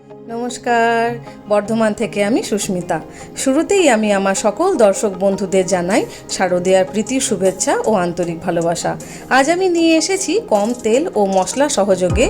নমস্কার, বর্ধমান থেকে আমি সুস্মিতা। শুরুতেই আমি আমার সকল দর্শক বন্ধুদের জানাই শারদীয়ার প্রীতি, শুভেচ্ছা ও আন্তরিক ভালোবাসা। আজ আমি নিয়ে এসেছি কম তেল ও মশলা সহযোগে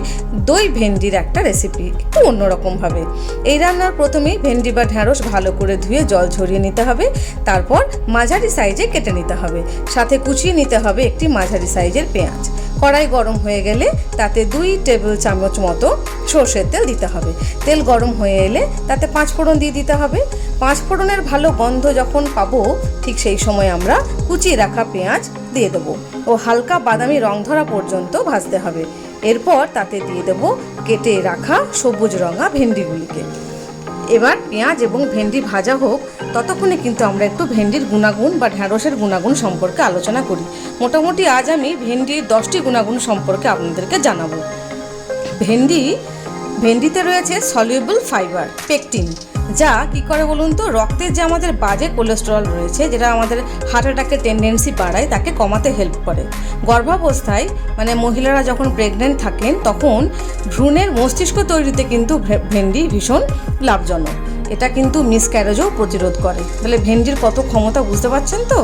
দই ভেন্ডির একটা রেসিপি, একটু অন্যরকমভাবে। এই রান্নার প্রথমেই ভেন্ডি বা ঢ্যাঁড়স ভালো করে ধুয়ে জল ঝরিয়ে নিতে হবে, তারপর মাঝারি সাইজে কেটে নিতে হবে। সাথে কুচিয়ে নিতে হবে একটি মাঝারি সাইজের পেঁয়াজ। কড়াই গরম হয়ে গেলে তাতে 2 টেবিল চামচ মতো সর্ষের তেল দিতে হবে। তেল গরম হয়ে এলে তাতে 5 ফোড়ন দিয়ে দিতে হবে। 5 ফোড়নের ভালো গন্ধ যখন পাবো, ঠিক সেই সময় আমরা কুচিয়ে রাখা পেঁয়াজ দিয়ে দেবো ও হালকা বাদামি রং ধরা পর্যন্ত ভাজতে হবে। এরপর তাতে দিয়ে দেবো কেটে রাখা সবুজ রঙা ভেন্ডিগুলিকে। এবার পেঁয়াজ এবং ভেন্ডি ভাজা হোক, ততক্ষণে কিন্তু আমরা একটু ভেন্ডির গুণাগুণ বা ঢ্যাঁড়সের গুণাগুণ সম্পর্কে আলোচনা করি। মোটামুটি আজ আমি ভেন্ডির 10টি গুণাগুণ সম্পর্কে আপনাদেরকে জানাবো। ভেন্ডিতে রয়েছে সলিউবল ফাইবার পেকটিন, যা কি করে বলুন তো, রক্তের যে আমাদের বাজে কোলেস্টেরল রয়েছে, যেটা আমাদের হার্ট অ্যাটাকের টেন্ডেন্সি বাড়ায়, তাকে কমাতে হেল্প করে। গর্ভাবস্থায় মহিলারা যখন প্রেগনেন্ট থাকেন, তখন ভ্রূণের মস্তিষ্ক তৈরিতে কিন্তু ভেন্ডি ভীষণ লাভজনক। এটা কিন্তু মিসক্যারেজও প্রতিরোধ করে। তাহলে ভেন্ডির কত ক্ষমতা বুঝতে পারছেন তো।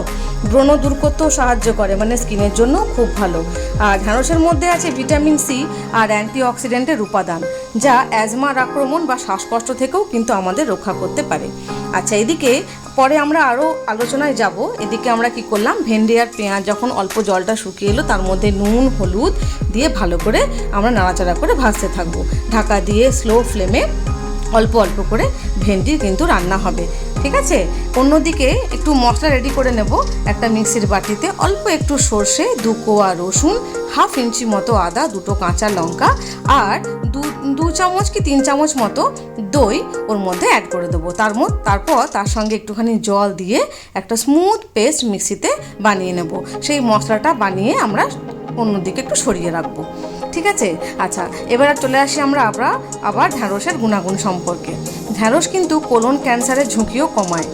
ব্রণ দূর করতেও সাহায্য করে, স্কিনের জন্য খুব ভালো। আর ঢ্যাঁড়সের মধ্যে আছে ভিটামিন সি আর অ্যান্টিঅক্সিডেন্টের উপাদান, যা অ্যাজমার আক্রমণ বা শ্বাসকষ্ট থেকেও কিন্তু আমাদের রক্ষা করতে পারে। আচ্ছা, এদিকে পরে আমরা আরও আলোচনায় যাব। এদিকে আমরা কি করলাম, ভেন্ডি আর পেঁয়াজ যখন অল্প জলটা শুকিয়ে এলো, তার মধ্যে নুন হলুদ দিয়ে ভালো করে আমরা নাড়াচাড়া করে ভাজতে থাকবো। ঢাকা দিয়ে স্লো ফ্লেমে অল্প অল্প করে ভেন্ডি কিন্তু রান্না হবে, ঠিক আছে। অন্যদিকে একটু মশলা রেডি করে নেব। একটা মিক্সির বাটিতে অল্প একটু সর্ষে, 2 কোয়া রসুন, 1/2 ইঞ্চি মতো আদা, 2টো কাঁচা লঙ্কা আর 2 চামচ কি 3 চামচ মতো দই ওর মধ্যে অ্যাড করে দেবো। তারপর তার সঙ্গে একটুখানি জল দিয়ে একটা স্মুথ পেস্ট মিক্সিতে বানিয়ে নেব। সেই মশলাটা বানিয়ে আমরা অন্যদিকে একটু সরিয়ে রাখবো, ঠিক আছে। আচ্ছা, এবার চলে আসি আমরা আবার ঢ্যাঁড়সের গুণাগুণ সম্পর্কে। ঢ্যাঁড়স কিন্তু কোলন ক্যান্সারের ঝুঁকিও কমায়।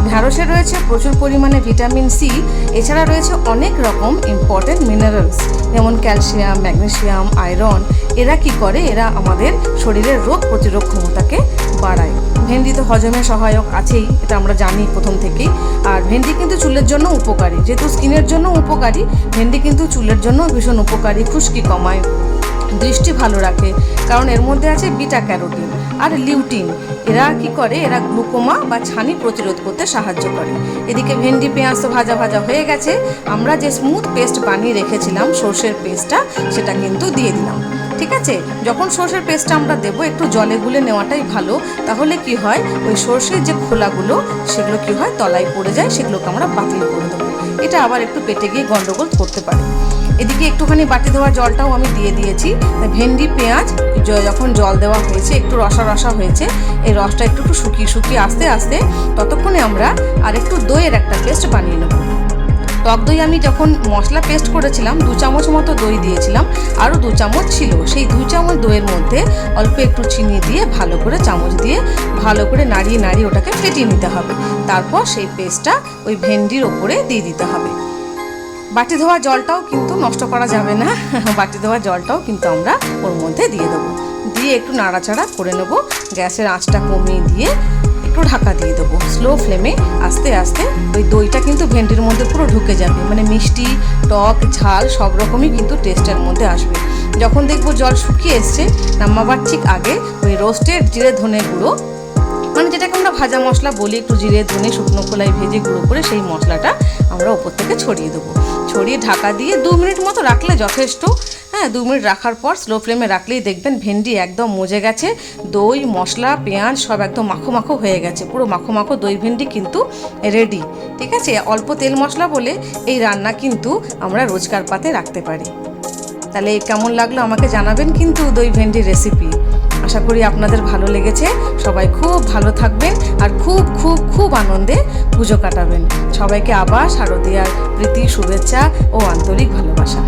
ঢ্যাঁড়সে রয়েছে প্রচুর পরিমাণে ভিটামিন সি, এছাড়া রয়েছে অনেক রকম ইম্পর্টেন্ট মিনারেলস, যেমন ক্যালসিয়াম, ম্যাগনেসিয়াম, আয়রন। এরা কি করে, এরা আমাদের শরীরের রোগ প্রতিরোধ ক্ষমতাকে বাড়ায়। ভেন্ডি তো হজমে সহায়ক আছেই, এটা আমরা জানি প্রথম থেকেই। আর ভেন্ডি কিন্তু চুলের জন্য উপকারী, যেহেতু স্কিনের জন্য উপকারী, ভেন্ডি কিন্তু চুলের জন্য ভীষণ উপকারী। খুশকি কমায়, দৃষ্টি ভালো রাখে, কারণ এর মধ্যে আছে বিটা ক্যারোটিন আর লিউটিন। এরা কি করে, এরা গ্লুকোমা বা ছানি প্রতিরোধ করতে সাহায্য করে। এদিকে ভেন্ডি পেঁয়াজ তো ভাজা ভাজা হয়ে গেছে। আমরা যে স্মুথ পেস্ট বানিয়ে রেখেছিলাম, সর্ষের পেস্টটা, সেটা কিন্তু দিয়ে দিলাম, ঠিক আছে। যখন সর্ষের পেস্টটা আমরা দেবো, একটু জলে গুলে নেওয়াটাই ভালো। তাহলে কি হয়, ওই সর্ষের যে খোলাগুলো, সেগুলো কি হয়, তলায় পড়ে যায়, সেগুলোকে আমরা বাতিল করে দেবো। এটা আবার একটু পেটে গিয়ে গন্ডগোল করতে পারে। এদিকে একটুখানি বাটি ধোয়া জলটাও আমি দিয়ে দিয়েছি। ভেন্ডি পেঁয়াজ যখন জল দেওয়া হয়েছে, একটু রসা রসা হয়েছে, এই রসটা একটু শুকিয়ে আস্তে আস্তে, ততক্ষণে আমরা আর একটু দইয়ের একটা পেস্ট বানিয়ে নেব। টক দই আমি যখন মশলা পেস্ট করেছিলাম, 2 চামচ মতো দই দিয়েছিলাম, আরও 2 চামচ ছিল। সেই 2 চামচ দইয়ের মধ্যে অল্প একটু চিনি দিয়ে ভালো করে চামচ দিয়ে ভালো করে নাড়িয়ে ওটাকে ফেটিয়ে নিতে হবে। তারপর সেই পেস্টটা ওই ভেন্ডির ওপরে দিয়ে দিতে হবে। বাটি ধোয়া জলটাও কিন্তু নষ্ট করা যাবে না, বাটি ধোয়া জলটাও কিন্তু আমরা ওর মধ্যে দিয়ে দেবো। দিয়ে একটু নাড়াচাড়া করে নেব। গ্যাসের আঁচটা কমিয়ে দিয়ে একটু ঢাকা দিয়ে দেবো। স্লো ফ্লেমে আস্তে আস্তে ওই দইটা কিন্তু ভেন্ডির মধ্যে পুরো ঢুকে যাবে, মিষ্টি, টক, ঝাল সব রকমই কিন্তু টেস্টের মধ্যে আসবে। যখন দেখবো জল শুকিয়ে এসছে, নামাবার ঠিক আগে ওই রোস্টেড জিরে ধনে গুঁড়ো, যেটাকে আমরা ভাজা মশলা বলি, একটু জিরে ধনে শুকনো খোলায় ভেজে গুঁড়ো করে সেই মশলাটা আমরা ওপর থেকে ছড়িয়ে দেবো। ছড়িয়ে ঢাকা দিয়ে 2 মিনিট মতো রাখলে যথেষ্ট। 2 মিনিট রাখার পর স্লো ফ্লেমে রাখলেই দেখবেন ভেন্ডি একদম মজে গেছে। দই, মশলা, পেঁয়াজ সব একদম মাখো মাখো হয়ে গেছে, পুরো মাখো মাখো দই ভেন্ডি কিন্তু রেডি, ঠিক আছে। অল্প তেল মশলা বলে এই রান্না কিন্তু আমরা রোজকার পাতে রাখতে পারি। তাহলে কেমন লাগলো আমাকে জানাবেন কিন্তু দই ভেন্ডির রেসিপি। আশা করি আপনাদের ভালো লেগেছে। সবাই খুব ভালো থাকবেন আর খুব খুব খুব আনন্দে পুজো কাটাবেন। সবাইকে আবার শারদীয়ার প্রীতি, শুভেচ্ছা ও আন্তরিক ভালোবাসা।